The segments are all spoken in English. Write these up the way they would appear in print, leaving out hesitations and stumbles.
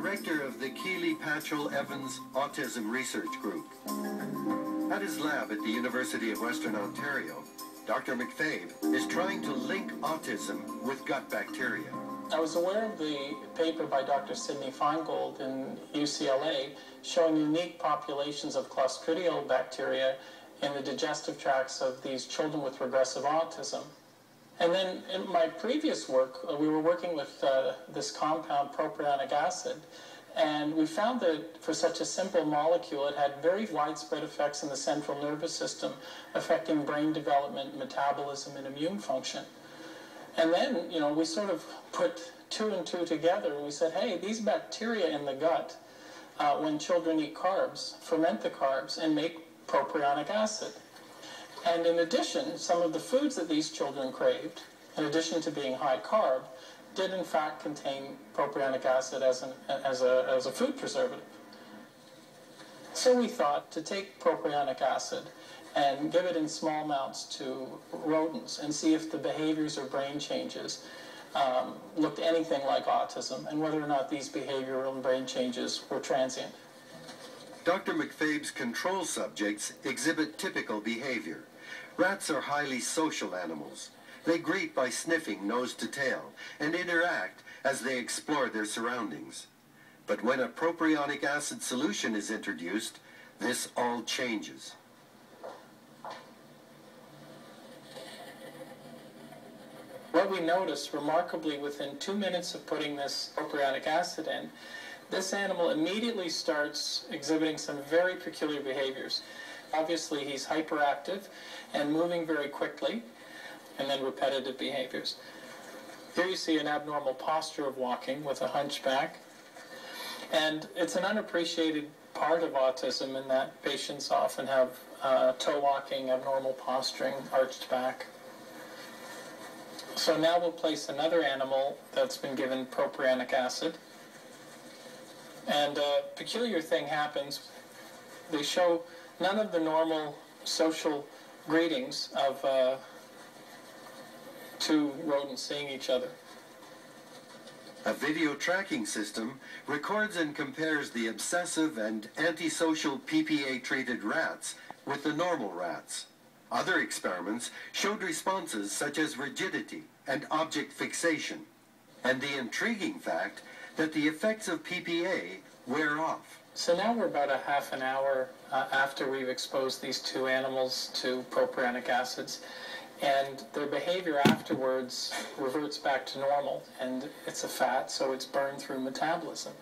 director of the Keeley-Patchell-Evans Autism Research Group. At his lab at the University of Western Ontario, Dr. McFabe is trying to link autism with gut bacteria. I was aware of the paper by Dr. Sidney Feingold in UCLA showing unique populations of Clostridial bacteria in the digestive tracts of these children with regressive autism. And then in my previous work, we were working with this compound, propionic acid, and we found that for such a simple molecule, it had very widespread effects in the central nervous system, affecting brain development, metabolism, and immune function. And then, we sort of put two and two together, and we said, hey, these bacteria in the gut, when children eat carbs, ferment the carbs and make propionic acid. And in addition, some of the foods that these children craved, in addition to being high carb, did in fact contain propionic acid as a food preservative. So we thought to take propionic acid and give it in small amounts to rodents and see if the behaviors or brain changes looked anything like autism and whether or not these behavioral and brain changes were transient. Dr. McFabe's control subjects exhibit typical behavior. Rats are highly social animals. They greet by sniffing nose to tail and interact as they explore their surroundings. But when a propionic acid solution is introduced, this all changes. What we noticed remarkably within 2 minutes of putting this propionic acid in, this animal immediately starts exhibiting some very peculiar behaviors. Obviously, he's hyperactive and moving very quickly, and then repetitive behaviors. Here you see an abnormal posture of walking with a hunchback. And it's an unappreciated part of autism in that patients often have toe walking, abnormal posturing, arched back. So now we'll place another animal that's been given propionic acid. And a peculiar thing happens. They show none of the normal social greetings of two rodents seeing each other. A video tracking system records and compares the obsessive and antisocial PPA-treated rats with the normal rats. Other experiments showed responses such as rigidity and object fixation, and the intriguing fact that the effects of PPA wear off. So now we're about a half an hour after we've exposed these two animals to propionic acids, and their behavior afterwards reverts back to normal, and it's a fat, so it's burned through metabolism.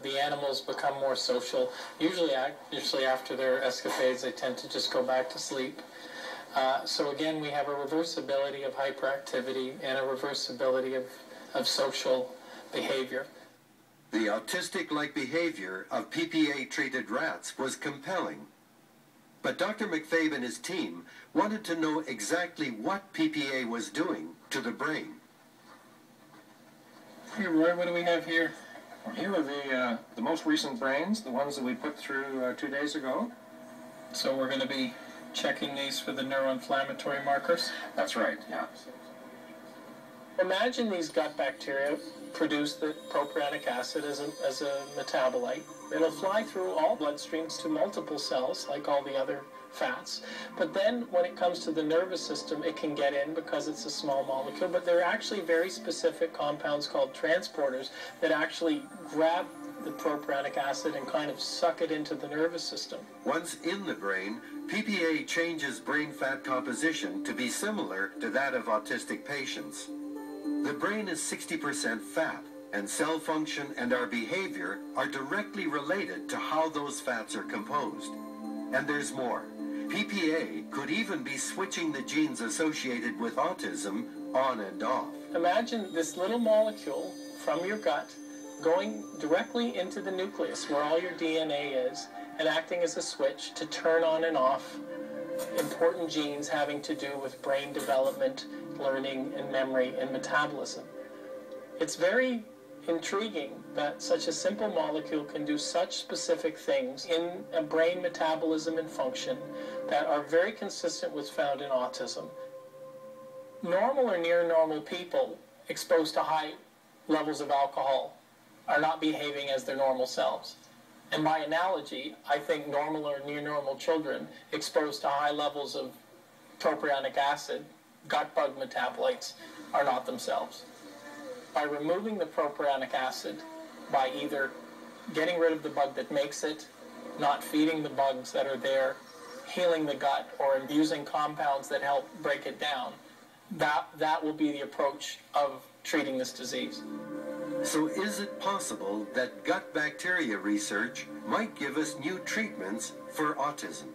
The animals become more social. Usually after their escapades, they tend to just go back to sleep. So again, we have a reversibility of hyperactivity and a reversibility of social behavior. The autistic-like behavior of PPA-treated rats was compelling. But Dr. McFabe and his team wanted to know exactly what PPA was doing to the brain. Here, Roy, what do we have here? Well, here are the most recent brains, the ones that we put through 2 days ago. So we're going to be checking these for the neuroinflammatory markers? That's right, yeah. Imagine these gut bacteria produce the propionic acid as a metabolite. It'll fly through all bloodstreams to multiple cells, like all the other fats. But then when it comes to the nervous system, it can get in because it's a small molecule. But there are actually very specific compounds called transporters that actually grab the propionic acid and kind of suck it into the nervous system. Once in the brain, PPA changes brain fat composition to be similar to that of autistic patients. The brain is 60% fat, and cell function and our behavior are directly related to how those fats are composed. And there's more. PPA could even be switching the genes associated with autism on and off. Imagine this little molecule from your gut going directly into the nucleus where all your DNA is and acting as a switch to turn on and off important genes having to do with brain development, learning and memory and metabolism. It's very intriguing that such a simple molecule can do such specific things in a brain metabolism and function that are very consistent with found in autism. Normal or near normal people exposed to high levels of alcohol are not behaving as their normal selves. And by analogy, I think normal or near normal children exposed to high levels of propionic acid, gut bug metabolites, are not themselves. By removing the propionic acid, by either getting rid of the bug that makes it, not feeding the bugs that are there, healing the gut, or using compounds that help break it down, that will be the approach of treating this disease. So is it possible that gut bacteria research might give us new treatments for autism?